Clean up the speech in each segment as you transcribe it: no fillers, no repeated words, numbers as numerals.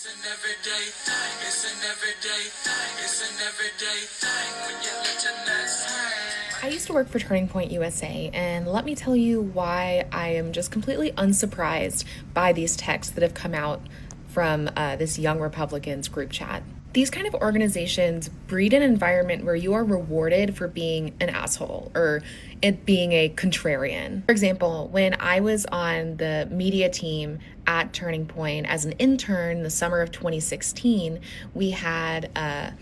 It's an everyday thing. It's an everyday thing. It's an everyday thing when you let your nuts hang. I used to work for Turning Point USA, and let me tell you why I am just completely unsurprised by these texts that have come out from this Young Republicans group chat. These kind of organizations breed an environment where you are rewarded for being an asshole or it being a contrarian. For example, when I was on the media team at Turning Point as an intern the summer of 2016, we had a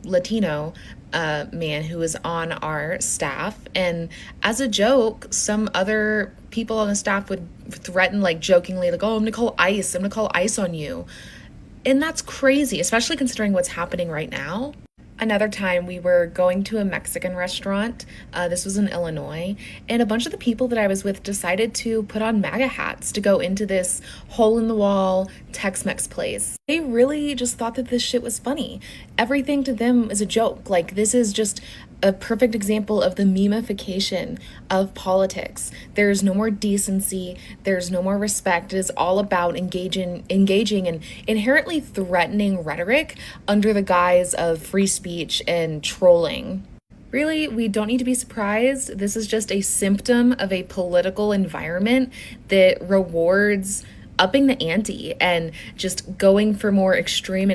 Latino man who was on our staff, and as a joke, some other people on the staff would threaten, like jokingly, like, "Oh, I'm gonna call ICE on you." And that's crazy, especially considering what's happening right now. Another time we were going to a Mexican restaurant. This was in Illinois. And a bunch of the people that I was with decided to put on MAGA hats to go into this hole in the wall Tex-Mex place. They really just thought that this shit was funny. Everything to them is a joke. Like, this is just a perfect example of the memification of politics. There's no more decency, there's no more respect. It is all about engaging in inherently threatening rhetoric under the guise of free speech and trolling. Really, we don't need to be surprised. This is just a symptom of a political environment that rewards upping the ante and just going for more extreme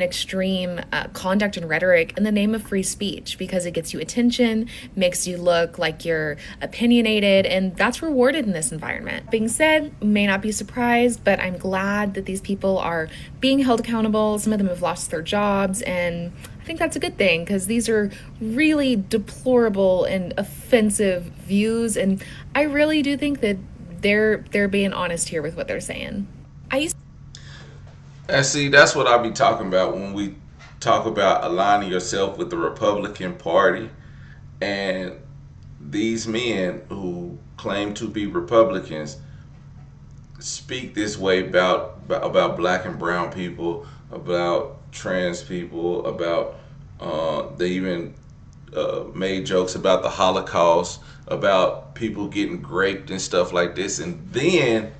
conduct and rhetoric in the name of free speech, because it gets you attention, makes you look like you're opinionated, and that's rewarded in this environment. Being said, may not be surprised, but I'm glad that these people are being held accountable. Some of them have lost their jobs, and I think that's a good thing, because these are really deplorable and offensive views, and I really do think that they're being honest here with what they're saying. I used And see, that's what I be talking about when we talk about aligning yourself with the Republican Party. And these men who claim to be Republicans speak this way about black and brown people, about trans people, about they even made jokes about the Holocaust, about people getting raped and stuff like this. And then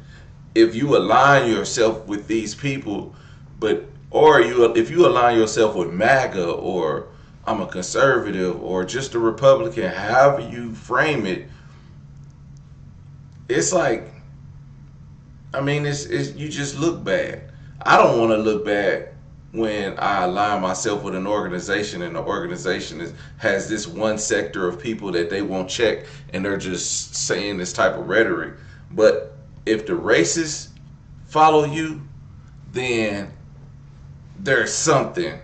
if you align yourself with these people, if you align yourself with MAGA, or I'm a conservative, or just a Republican, however you frame it, it's like, I mean, it's you just look bad. I don't want to look bad when I align myself with an organization, and the organization has this one sector of people that they won't check, and they're just saying this type of rhetoric. But if the racists follow you, then there's something,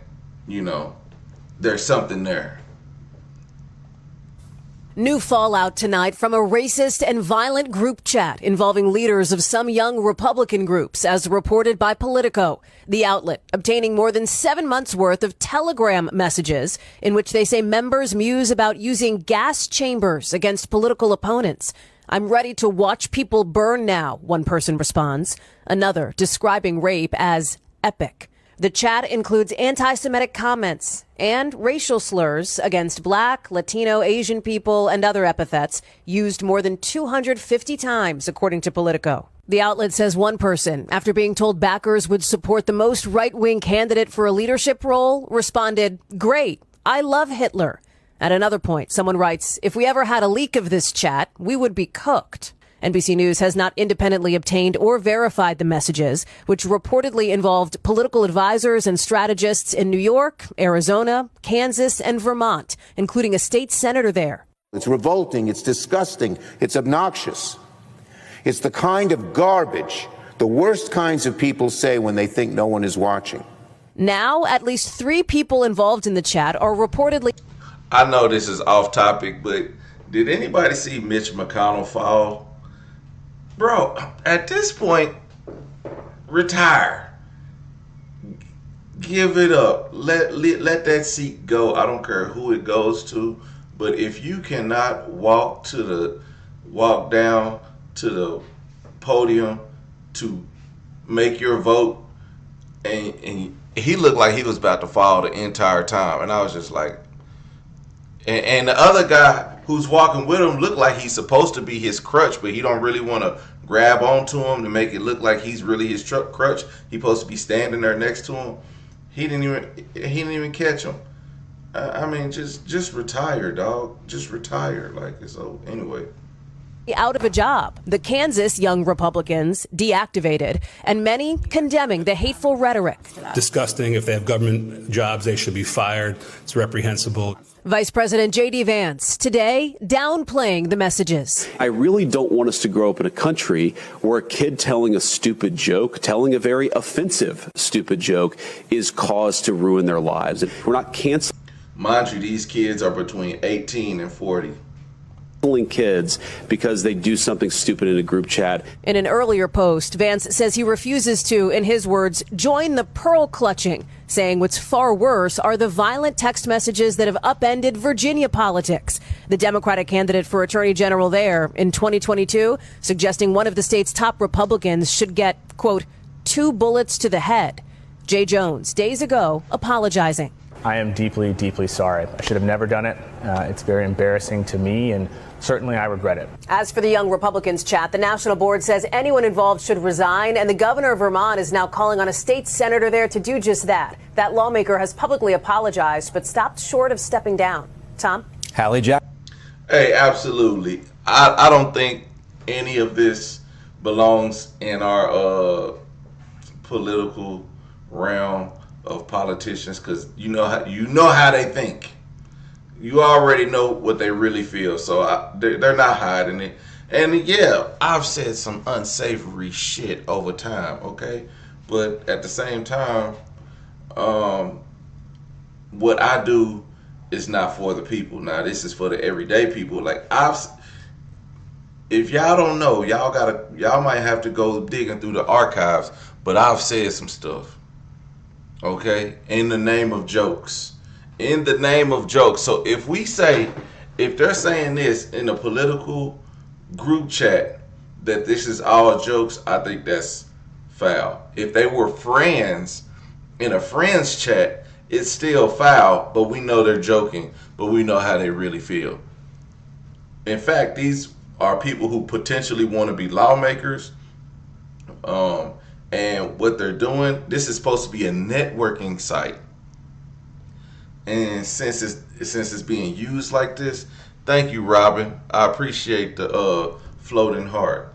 there's something there. New fallout tonight from a racist and violent group chat involving leaders of some young Republican groups, as reported by Politico. The outlet obtaining more than 7 months worth of Telegram messages in which they say members muse about using gas chambers against political opponents. "I'm ready to watch people burn now," one person responds. Another describing rape as epic. The chat includes anti-Semitic comments and racial slurs against Black, Latino, Asian people, and other epithets used more than 250 times, according to Politico. The outlet says one person, after being told backers would support the most right-wing candidate for a leadership role, responded, "Great, I love Hitler." At another point, someone writes, "If we ever had a leak of this chat, we would be cooked." NBC News has not independently obtained or verified the messages, which reportedly involved political advisors and strategists in New York, Arizona, Kansas, and Vermont, including a state senator there. It's revolting, it's disgusting, it's obnoxious. It's the kind of garbage the worst kinds of people say when they think no one is watching. Now, at least 3 people involved in the chat are reportedly... I know this is off topic, but did anybody see Mitch McConnell fall? Bro, at this point, retire. Give it up. Let that seat go. I don't care who it goes to, but if you cannot walk down to the podium to make your vote, and he looked like he was about to fall the entire time, and I was just like, And the other guy who's walking with him looked like he's supposed to be his crutch, but he don't really want to grab onto him to make it look like he's really his crutch. He's supposed to be standing there next to him. He didn't even catch him. I mean, just retire, dog. Just retire. Like, so anyway. Out of a job. The Kansas young Republicans deactivated, and many condemning the hateful rhetoric. Disgusting. If they have government jobs, they should be fired. It's reprehensible. Vice President J.D. Vance today downplaying the messages. I really don't want us to grow up in a country where a kid telling a stupid joke, telling a very offensive stupid joke, is cause to ruin their lives. We're not canceling. Mind you, these kids are between 18 and 40. Kids because they do something stupid in a group chat. In an earlier post, Vance says he refuses to, in his words, join the pearl clutching, saying what's far worse are the violent text messages that have upended Virginia politics. The Democratic candidate for Attorney General there in 2022 suggesting one of the state's top Republicans should get, quote, 2 bullets to the head. Jay Jones, days ago, apologizing. I am deeply, deeply sorry. I should have never done it. It's very embarrassing to me, and certainly I regret it. As for the Young Republicans chat, the national board says anyone involved should resign, and the governor of Vermont is now calling on a state senator there to do just that. That lawmaker has publicly apologized, but stopped short of stepping down. Tom? Hallie Jack. Hey, absolutely. I don't think any of this belongs in our political realm of politicians, because you know how they think. You already know what they really feel, so they're not hiding it. And yeah, I've said some unsavory shit over time, okay? But at the same time, what I do is not for the people. Now, this is for the everyday people. Like, if y'all don't know, y'all might have to go digging through the archives, but I've said some stuff. Okay, in the name of jokes. In the name of jokes. So if they're saying this in a political group chat, that this is all jokes, I think that's foul. If they were friends in a friends chat, it's still foul, but we know they're joking, but we know how they really feel. In fact, these are people who potentially want to be lawmakers. And what they're doing, this is supposed to be a networking site. And since it's being used like this, thank you, Robin. I appreciate the floating heart.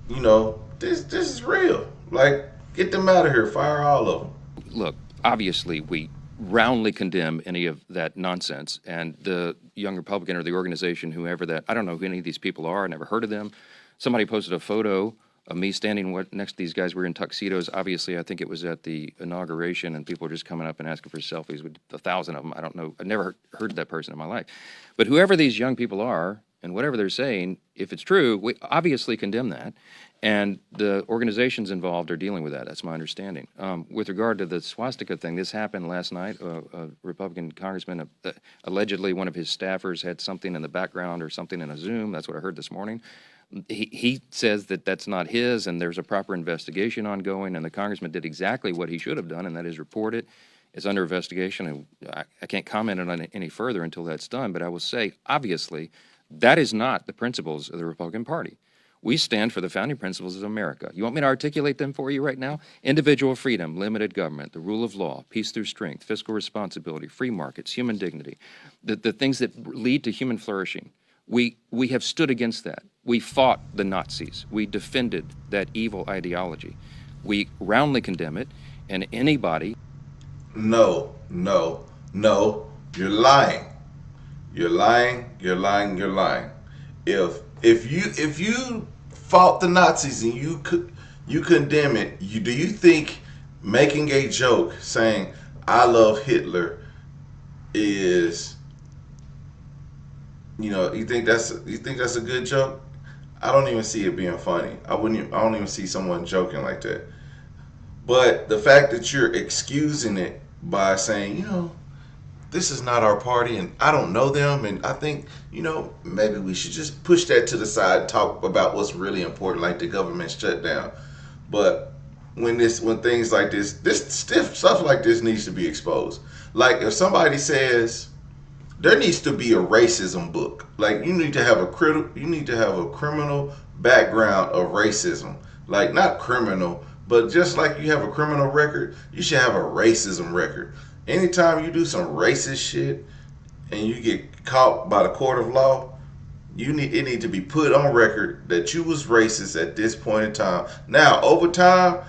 You know, this is real. Like, get them out of here. Fire all of them. Look, obviously we roundly condemn any of that nonsense. And the Young Republican or the organization, whoever that, I don't know who any of these people are. I never heard of them. Somebody posted a photo of me standing next to these guys. We're in tuxedos. Obviously, I think it was at the inauguration, and people were just coming up and asking for selfies with 1,000 of them. I don't know. I never heard of that person in my life. But whoever these young people are, and whatever they're saying, if it's true, we obviously condemn that. And the organizations involved are dealing with that. That's my understanding. With regard to the swastika thing, this happened last night. A Republican congressman, allegedly one of his staffers had something in the background or something in a Zoom. That's what I heard this morning. He says that that's not his, and there's a proper investigation ongoing, and the congressman did exactly what he should have done, and that is report it. It's under investigation, and I can't comment on it any further until that's done, but I will say, obviously, that is not the principles of the Republican Party. We stand for the founding principles of America. You want me to articulate them for you right now? Individual freedom, limited government, the rule of law, peace through strength, fiscal responsibility, free markets, human dignity, the things that lead to human flourishing. We have stood against that. We fought the Nazis. We defended that evil ideology. We roundly condemn it, and anybody... No. You're lying. You're lying. If you fought the Nazis and you condemn it, do you think making a joke saying I love Hitler is, you think that's a good joke? I don't even see it being funny. I don't even see someone joking like that. But the fact that you're excusing it by saying, this is not our party and I don't know them, and I think, maybe we should just push that to the side, talk about what's really important, like the government shutdown. But when things like this stuff like this needs to be exposed. Like if somebody says, there needs to be a racism book. Like, you need to have a criminal background of racism. Like, not criminal, but just like you have a criminal record, you should have a racism record. Anytime you do some racist shit and you get caught by the court of law, it need to be put on record that you was racist at this point in time. Now, over time,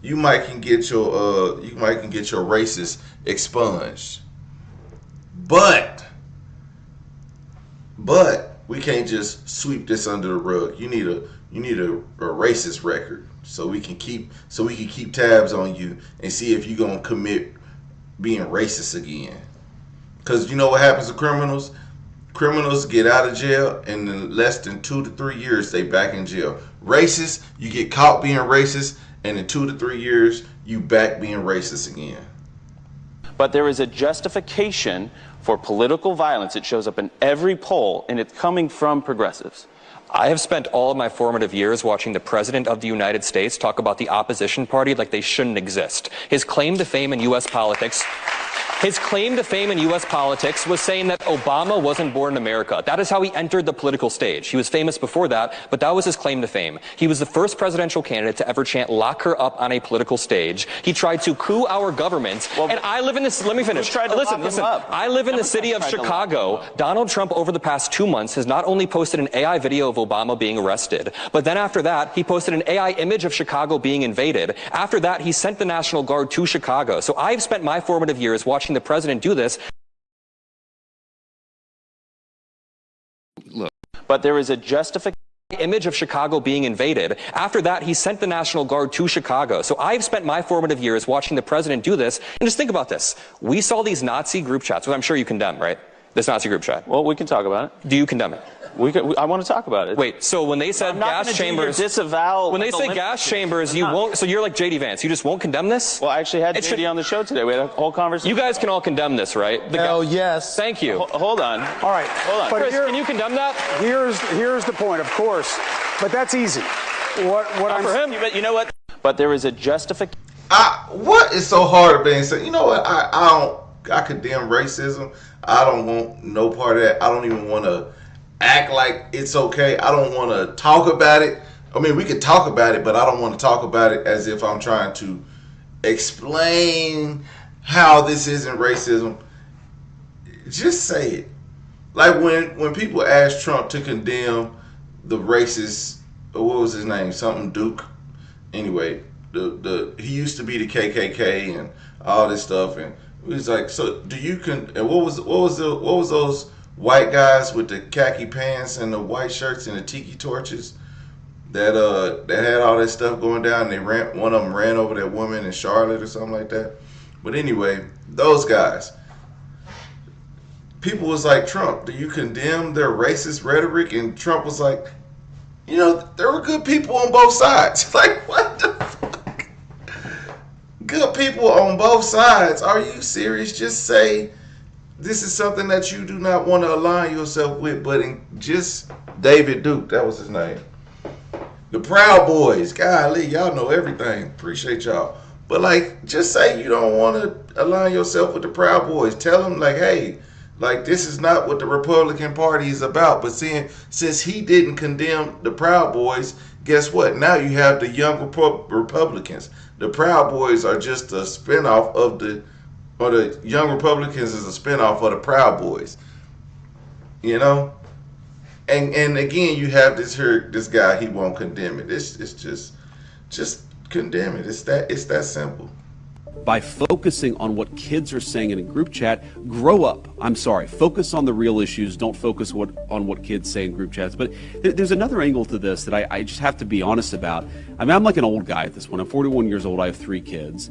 you might can get your racist expunged. But we can't just sweep this under the rug. You need a racist record so we can keep tabs on you and see if you're gonna commit being racist again. Because you know what happens to criminals? Criminals get out of jail, and in less than 2 to 3 years they back in jail. Racists, you get caught being racist, and in 2 to 3 years you back being racist again. But there is a justification for political violence. It shows up in every poll, and it's coming from progressives. I have spent all of my formative years watching the President of the United States talk about the opposition party like they shouldn't exist. His claim to fame in U.S. politics was saying that Obama wasn't born in America. That is how he entered the political stage. He was famous before that, but that was his claim to fame. He was the first presidential candidate to ever chant "lock her up" on a political stage. He tried to coup our government. And I live in this, let me finish. Listen. I live in the city of Chicago. Donald Trump, over the past 2 months, has not only posted an AI video of Obama being arrested, but then after that, he posted an AI image of Chicago being invaded. After that, he sent the National Guard to Chicago. So I've spent my formative years watching the president do this. Look, but there is a justification. Image of Chicago being invaded. After that, he sent the National Guard to Chicago. So I've spent my formative years watching the president do this. And just think about this. We saw these Nazi group chats, which I'm sure you condemn, right? This Nazi group chat. Well, we can talk about it. Do you condemn it? I want to talk about it. Wait, so when they said gas chambers, when they say gas chambers, you won't. So you're like JD Vance. You just won't condemn this? Well, I actually had JD on the show today. We had a whole conversation. You guys can all condemn this, right? Hell yes. Thank you. Hold on. All right. Hold on. But Chris, can you condemn that? Here's the point, of course. But that's easy. What I'm for him. But you know what? But there is a justification. What is so hard about saying? You know what? I condemn racism. I don't want no part of that. I don't even want to act like it's okay. I don't want to talk about it. I mean, we could talk about it, but I don't want to talk about it as if I'm trying to explain how this isn't racism. Just say it. Like when people ask Trump to condemn the racist, what was his name? Something Duke. Anyway, he used to be the KKK and all this stuff, and it was like, so do you and what was those white guys with the khaki pants and the white shirts and the tiki torches that had all that stuff going down, and one of them ran over that woman in Charlotte or something like that. But anyway, those guys, people was like, Trump, do you condemn their racist rhetoric? And Trump was like, you know, there were good people on both sides. Like, what the fuck? Good people on both sides. Are you serious? Just say this is something that you do not want to align yourself with. But just David Duke, that was his name. The Proud Boys. Golly, y'all know everything. Appreciate y'all. But like, just say you don't want to align yourself with the Proud Boys. Tell them like, hey, like, this is not what the Republican Party is about. But since he didn't condemn the Proud Boys, guess what? Now you have the young Republicans. The Proud Boys are just a spinoff of the Young Republicans is a spinoff of the Proud Boys. You know? And again, you have this guy, he won't condemn it. It's just condemn it. It's that simple. By focusing on what kids are saying in a group chat, grow up. I'm sorry. Focus on the real issues. Don't focus on what kids say in group chats. But there's another angle to this that I just have to be honest about. I mean, I'm like an old guy at this point. I'm 41 years old. I have 3 kids.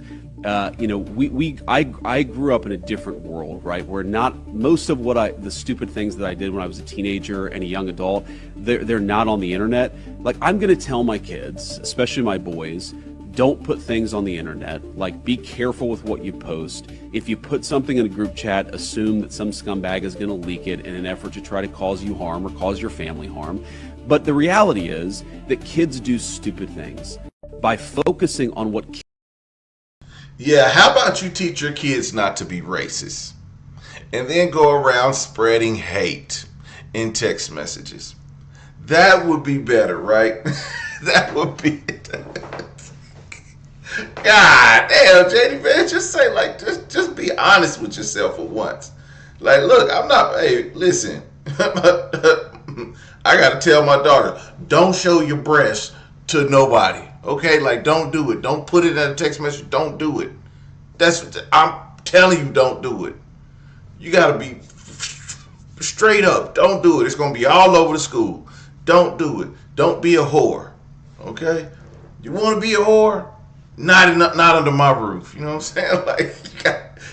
You know, I grew up in a different world, right? Where not most of the stupid things that I did when I was a teenager and a young adult, they're not on the internet. Like, I'm going to tell my kids, especially my boys, don't put things on the internet. Like, be careful with what you post. If you put something in a group chat, assume that some scumbag is going to leak it in an effort to try to cause you harm or cause your family harm. But the reality is that kids do stupid things. By focusing on what Yeah, how about you teach your kids not to be racist? and then go around spreading hate in text messages. That would be better, right? That would be. God damn, JD, man, just say, like, just be honest with yourself for once. Like, look, I'm not, hey, listen, I gotta tell my daughter, don't show your breasts to nobody, okay? Like, don't do it. Don't put it in a text message. Don't do it. I'm telling you, don't do it. You gotta be straight up. Don't do it. It's gonna be all over the school. Don't do it. Don't be a whore, okay? You wanna be a whore? Not under my roof. You know what I'm saying? Like,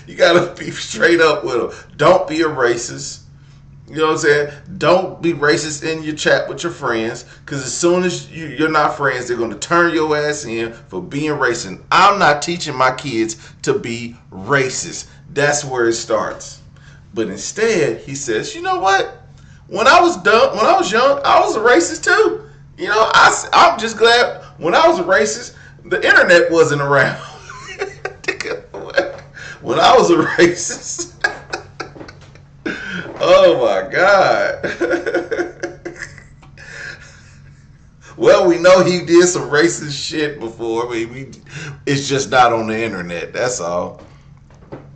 you gotta be straight up with them. Don't be a racist. You know what I'm saying? Don't be racist in your chat with your friends, because as soon as you're not friends, they're going to turn your ass in for being racist. I'm not teaching my kids to be racist. That's where it starts. But instead, he says, you know what? When I was young, I was a racist too. You know, I'm just glad when I was a racist, the internet wasn't around. When I was a racist. Oh my God. Well, we know he did some racist shit before. It's just not on the internet. That's all.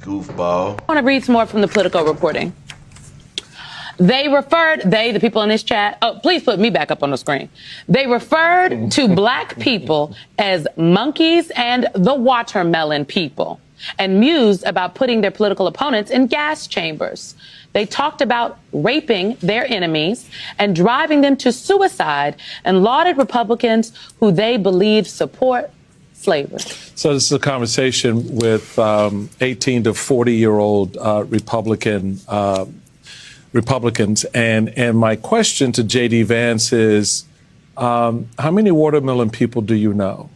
Goofball. I want to read some more from the Politico reporting. The people in this chat, oh, please put me back up on the screen. They referred to black people as monkeys and the watermelon people, and mused about putting their political opponents in gas chambers. They talked about raping their enemies and driving them to suicide, and lauded Republicans who they believe support slavery. So this is a conversation with 18 to 40-year-old Republicans, and my question to J.D. Vance is, how many watermelon people do you know?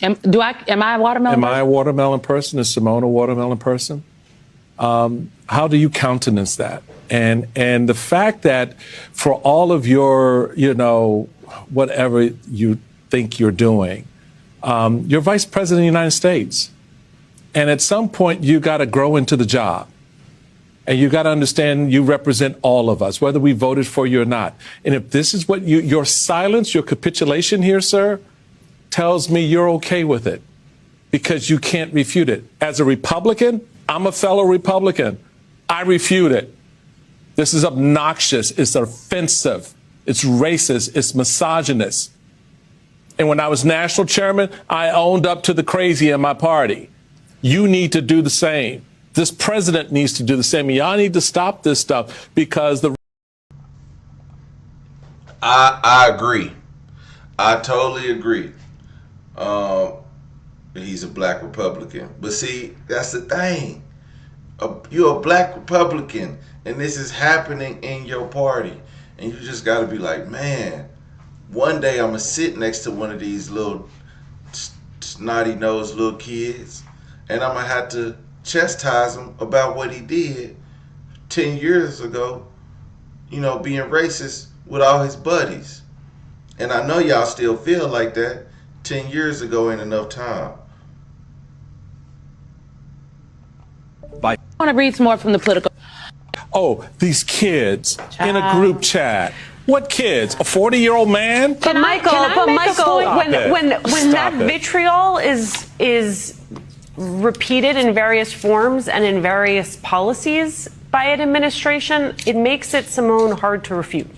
Am I a watermelon? Am I a watermelon person? Is Simone a watermelon person? How do you countenance that? And the fact that for all of your, whatever you think you're doing, you're vice president of the United States. And at some point, you got to grow into the job. And you got to understand you represent all of us, whether we voted for you or not. And if this is what your silence, your capitulation here, sir, tells me you're okay with it because you can't refute it. As a Republican, I'm a fellow Republican. I refute it. This is obnoxious. It's offensive. It's racist. It's misogynist. And when I was national chairman, I owned up to the crazy in my party. You need to do the same. This president needs to do the same. Y'all need to stop this stuff because I agree. I totally agree. He's a black Republican. But see, that's the thing. You're a black Republican, and this is happening in your party. And you just got to be like, man, one day I'm going to sit next to one of these little snotty-nosed little kids, and I'm going to have to chastise him about what he did 10 years ago, being racist with all his buddies. And I know y'all still feel like that. 10 years ago ain't enough time. I want to read some more from the Politico. Oh, these kids in a group chat. What kids? A 40-year-old man? But Michael, when that vitriol is repeated in various forms and in various policies by an administration, it makes it, Simone, hard to refute.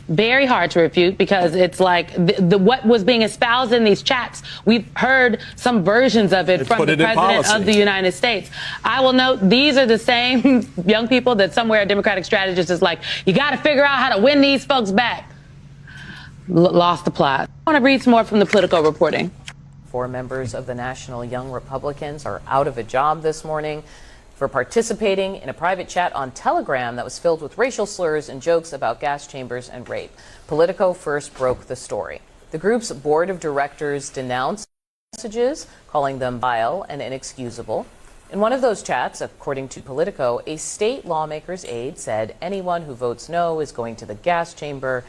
Very hard to refute, because it's like what was being espoused in these chats. We've heard some versions of it from the president of the United States. I will note these are the same young people that somewhere a Democratic strategist is like, you got to figure out how to win these folks back. Lost the plot. I want to read some more from the Politico reporting. 4 members of the National Young Republicans are out of a job this morning for participating in a private chat on Telegram that was filled with racial slurs and jokes about gas chambers and rape. Politico first broke the story. The group's board of directors denounced messages, calling them vile and inexcusable. In one of those chats, according to Politico, a state lawmaker's aide said anyone who votes no is going to the gas chamber.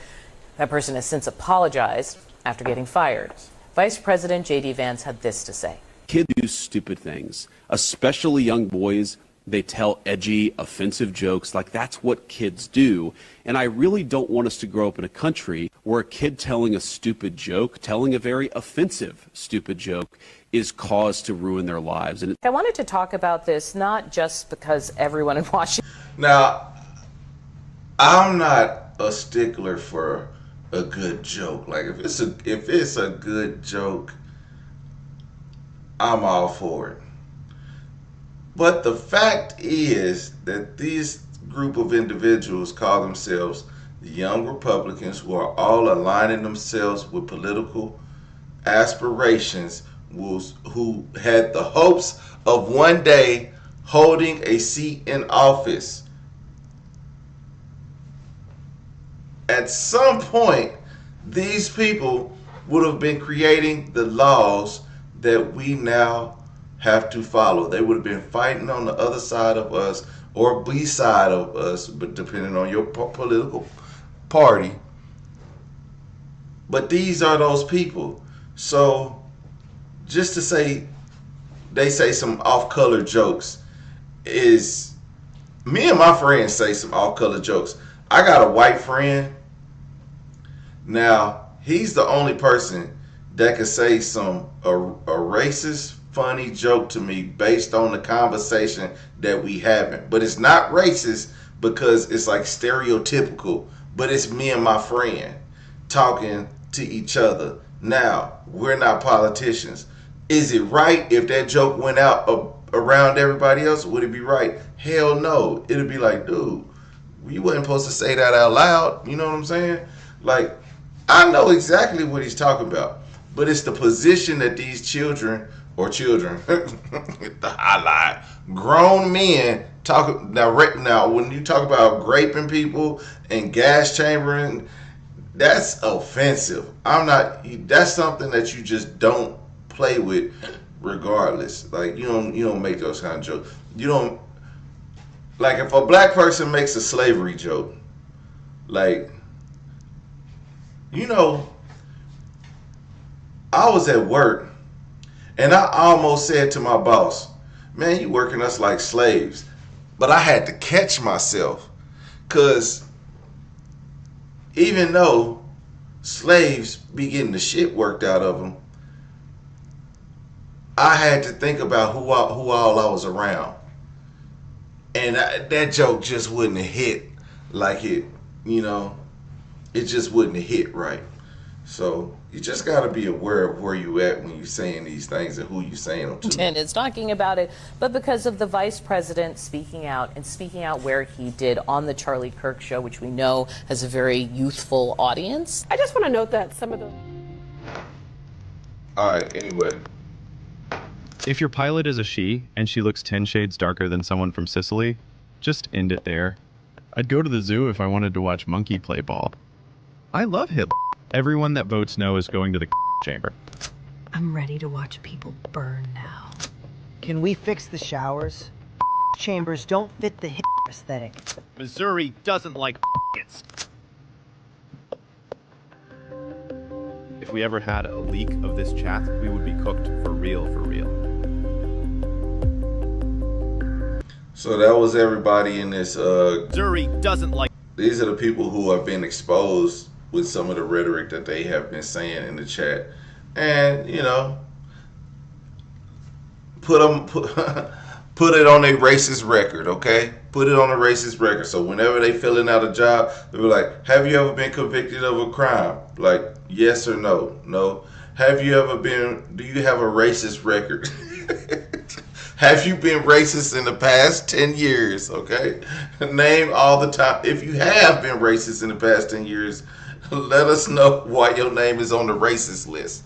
That person has since apologized after getting fired. Vice President J.D. Vance had this to say. Kids do stupid things, especially young boys. They tell edgy, offensive jokes like that's what kids do. And I really don't want us to grow up in a country where a kid telling a stupid joke, telling a very offensive stupid joke, is cause to ruin their lives. And I wanted to talk about this not just because everyone in Washington. Now, I'm not a stickler for a good joke. Like if it's a good joke, I'm all for it. But the fact is that these group of individuals call themselves the Young Republicans, who are all aligning themselves with political aspirations, who had the hopes of one day holding a seat in office. At some point, these people would have been creating the laws that we now have to follow. They would have been fighting on the other side of us or beside of us, but depending on your political party. But these are those people. So just to say they say some off-color jokes is, me and my friends say some off-color jokes. I got a white friend. Now, he's the only person that can say a racist, funny joke to me based on the conversation that we having. But it's not racist because it's like stereotypical, but it's me and my friend talking to each other. Now, we're not politicians. Is it right if that joke went out around everybody else? Would it be right? Hell no. It'd be like, dude, you wasn't supposed to say that out loud. You know what I'm saying? Like, I know exactly what he's talking about, but it's the position that these children, I lied, grown men talk now. When you talk about raping people and gas chambering, that's offensive. That's something that you just don't play with, regardless. Like you don't make those kind of jokes. You don't, like if a black person makes a slavery joke, like, I was at work and I almost said to my boss, man, you working us like slaves. But I had to catch myself, because even though slaves be getting the shit worked out of them, I had to think about who all I was around. And that joke just wouldn't have hit like it just wouldn't have hit right. So you just got to be aware of where you at when you're saying these things and who you're saying them to. And is talking about it, but because of the vice president speaking out where he did on the Charlie Kirk show, which we know has a very youthful audience. I just want to note that some of the... All right, anyway. If your pilot is a she and she looks 10 shades darker than someone from Sicily, just end it there. I'd go to the zoo if I wanted to watch monkey play ball. I love Hitler. Everyone that votes no is going to the chamber. I'm ready to watch people burn now. Can we fix the showers? Chambers don't fit the aesthetic. Missouri doesn't like kids. If we ever had a leak of this chat, we would be cooked for real, for real. So that was everybody in this. Missouri doesn't like. These are the people who have been exposed with some of the rhetoric that they have been saying in the chat, and put it on a racist record, okay? Put it on a racist record. So whenever they filling out a job, they'll be like, "Have you ever been convicted of a crime?" Like, yes or no. No. Do you have a racist record? Have you been racist in the past 10 years? Okay, name all the time. If you have been racist in the past 10 years, let us know why your name is on the racist list.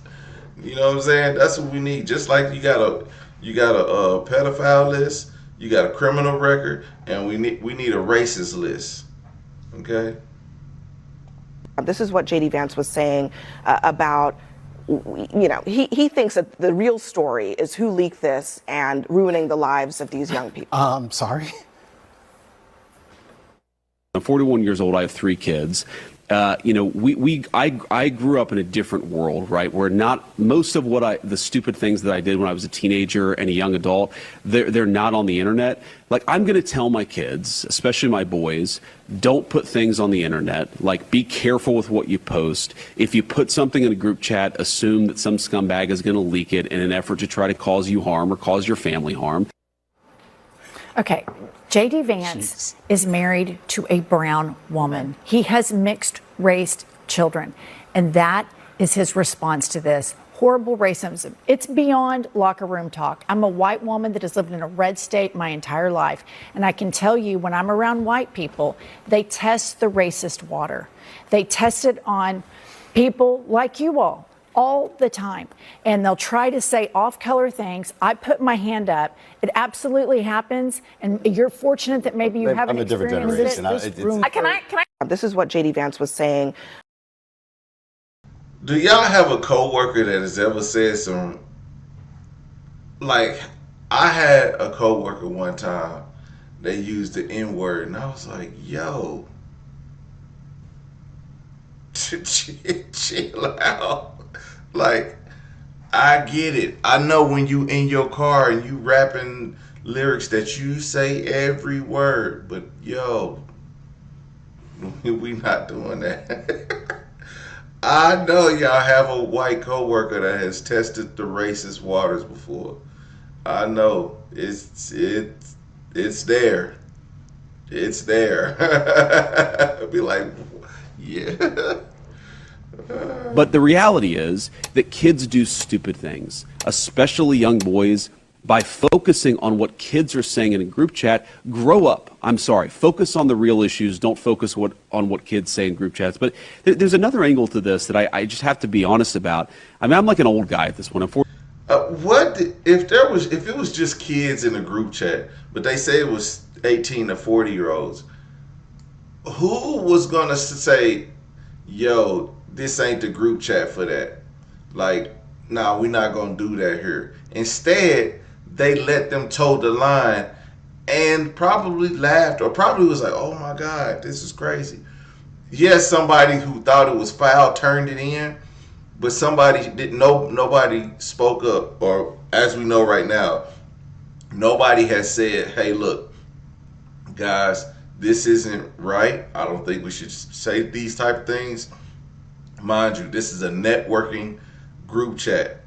You know what I'm saying? That's what we need. Just like you got a pedophile list, you got a criminal record, and we need a racist list. Okay. This is what J.D. Vance was saying about. He thinks that the real story is who leaked this and ruining the lives of these young people. Sorry. I'm 41 years old. I have 3 kids. I grew up in a different world, right? Where not most of the stupid things that I did when I was a teenager and a young adult, they're not on the internet. Like, I'm going to tell my kids, especially my boys, don't put things on the internet. Like, be careful with what you post. If you put something in a group chat, assume that some scumbag is going to leak it in an effort to try to cause you harm or cause your family harm. Okay, J.D. Vance is married to a brown woman. He has mixed race children, and that is his response to this. Horrible racism. It's beyond locker room talk. I'm a white woman that has lived in a red state my entire life, and I can tell you when I'm around white people, they test the racist water. They test it on people like you all the time, and they'll try to say off-color things. I put my hand up. It absolutely happens, and you're fortunate that maybe you haven't experienced it. This is what J.D. Vance was saying. Do y'all have a coworker that has ever said some, like, I had a coworker one time, they used the N-word, and I was like, yo, chill out. Like, I get it. I know when you in your car and you rapping lyrics that you say every word, but yo, we not doing that. I know y'all have a white coworker that has tested the racist waters before. I know it's there. It's there. Be like, yeah. But the reality is that kids do stupid things, especially young boys. By focusing on what kids are saying in a group chat, grow up. I'm sorry, focus on the real issues. Don't focus on what kids say in group chats. But there's another angle to this that I just have to be honest about. I mean, I'm like an old guy at this point. What if it was just kids in a group chat, but they say it was 18 to 40-year-olds? Who was gonna say, yo, this ain't the group chat for that? Like, nah, we're not gonna do that here. Instead, they let them toe the line and probably laughed or probably was like, oh my God, this is crazy. Yes, somebody who thought it was foul turned it in, but somebody didn't know, nobody spoke up, or as we know right now, nobody has said, hey, look, guys, this isn't right. I don't think we should say these type of things. Mind you, this is a networking group chat.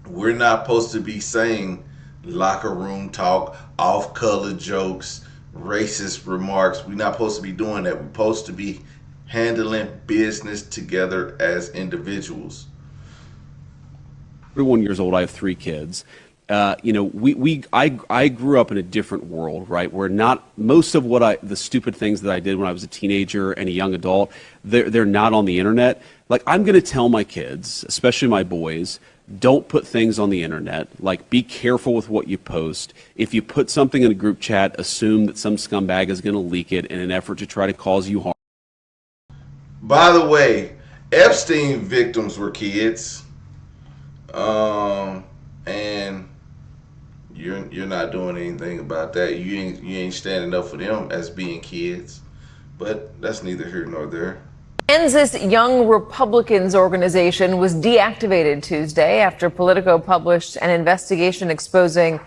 We're not supposed to be saying locker room talk, off-color jokes, racist remarks. We're not supposed to be doing that. We're supposed to be handling business together as individuals. 31 years old. I have 3 kids. I grew up in a different world, right? Where not most of the stupid things that I did when I was a teenager and a young adult, they're not on the internet. Like, I'm going to tell my kids, especially my boys, don't put things on the internet. Like, be careful with what you post. If you put something in a group chat, assume that some scumbag is going to leak it in an effort to try to cause you harm. By the way, Epstein victims were kids. And you're not doing anything about that. You ain't standing up for them as being kids. But that's neither here nor there. Kansas Young Republicans organization was deactivated Tuesday after Politico published an investigation exposing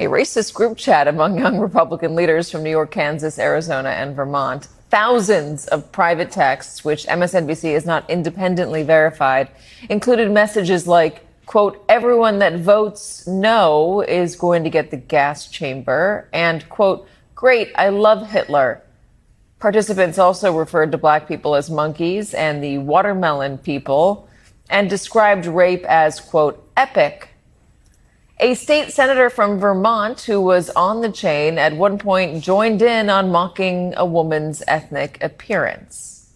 a racist group chat among young Republican leaders from New York, Kansas, Arizona, and Vermont. Thousands of private texts, which MSNBC has not independently verified, included messages like, quote, everyone that votes no is going to get the gas chamber, and, quote, great, I love Hitler. Participants also referred to black people as monkeys and the watermelon people, and described rape as, quote, epic. A state senator from Vermont who was on the chain at one point joined in on mocking a woman's ethnic appearance.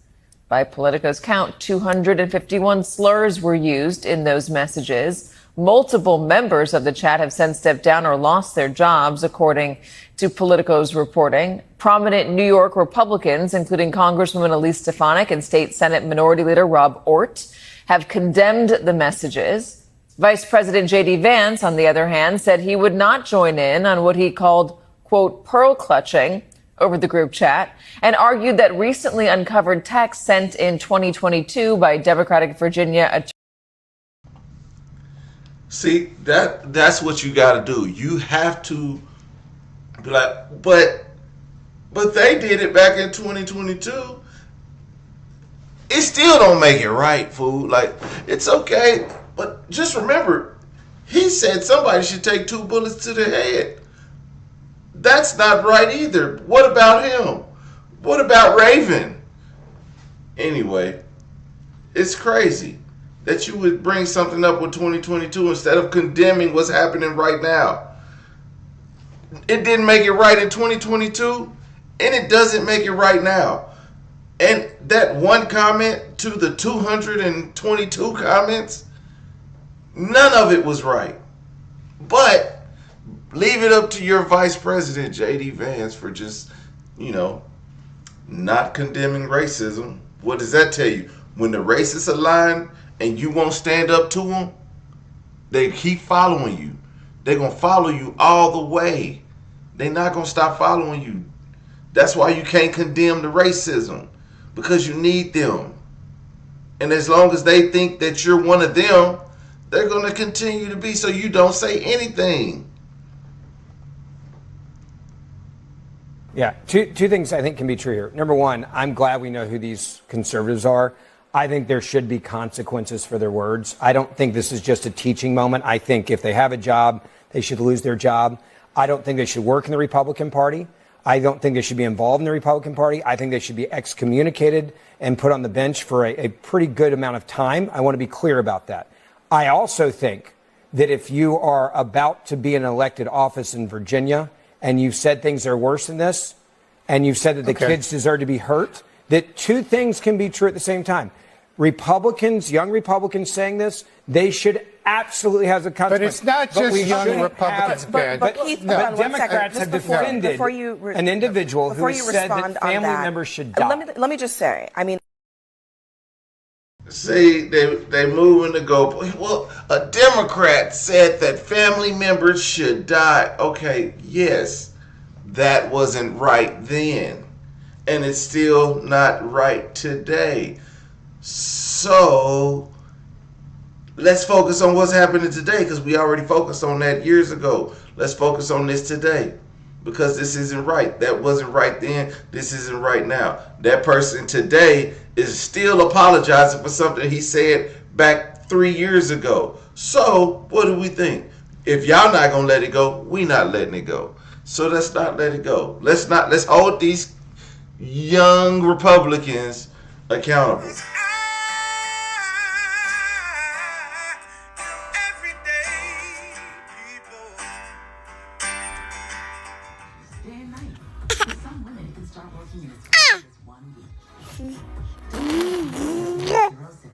By Politico's count, 251 slurs were used in those messages. Multiple members of the chat have since stepped down or lost their jobs, according to Politico's reporting. Prominent New York Republicans, including Congresswoman Elise Stefanik and State Senate Minority Leader Rob Ortt, have condemned the messages. Vice President J.D. Vance, on the other hand, said he would not join in on what he called, quote, pearl clutching over the group chat and argued that recently uncovered texts sent in 2022 by Democratic Virginia attorney. See, that's what you got to do. You have to be like, but they did it back in 2022. It still don't make it right, fool. Like, it's okay, but just remember, he said somebody should take 2 bullets to the head. That's not right either. What about him? What about Raven? Anyway, it's crazy that you would bring something up with 2022 instead of condemning what's happening right now. It didn't make it right in 2022, and it doesn't make it right now. And that one comment to the 222 comments, none of it was right. But leave it up to your vice president, J.D. Vance, for just, not condemning racism. What does that tell you? When the racists align and you won't stand up to them, they keep following you. They're going to follow you all the way. They're not going to stop following you. That's why you can't condemn the racism, because you need them. And as long as they think that you're one of them, they're going to continue to be, so you don't say anything. Yeah, two things I think can be true here. Number one, I'm glad we know who these conservatives are. I think there should be consequences for their words. I don't think this is just a teaching moment. I think if they have a job, they should lose their job. I don't think they should work in the Republican Party. I don't think they should be involved in the Republican Party. I think they should be excommunicated and put on the bench for a pretty good amount of time. I want to be clear about that. I also think that if you are about to be in an elected office in Virginia and you've said things that are worse than this, and you've said that the kids deserve to be hurt, that two things can be true at the same time. Republicans, young Republicans saying this, they should absolutely have the consequence. But it's not just young Republicans, but Keith, but Democrats have defended an individual who has said that family members should die. Let me just say, See, they moving to go. Well, a Democrat said that family members should die. Okay, yes, that wasn't right then, and it's still not right today. So let's focus on what's happening today, because we already focused on that years ago. Let's focus on this today, because this isn't right. That wasn't right then. This isn't right now. That person today is still apologizing for something he said back 3 years ago. So what do we think? If y'all not gonna let it go, we not letting it go. So let's not let it go. Let's hold these young Republicans accountable.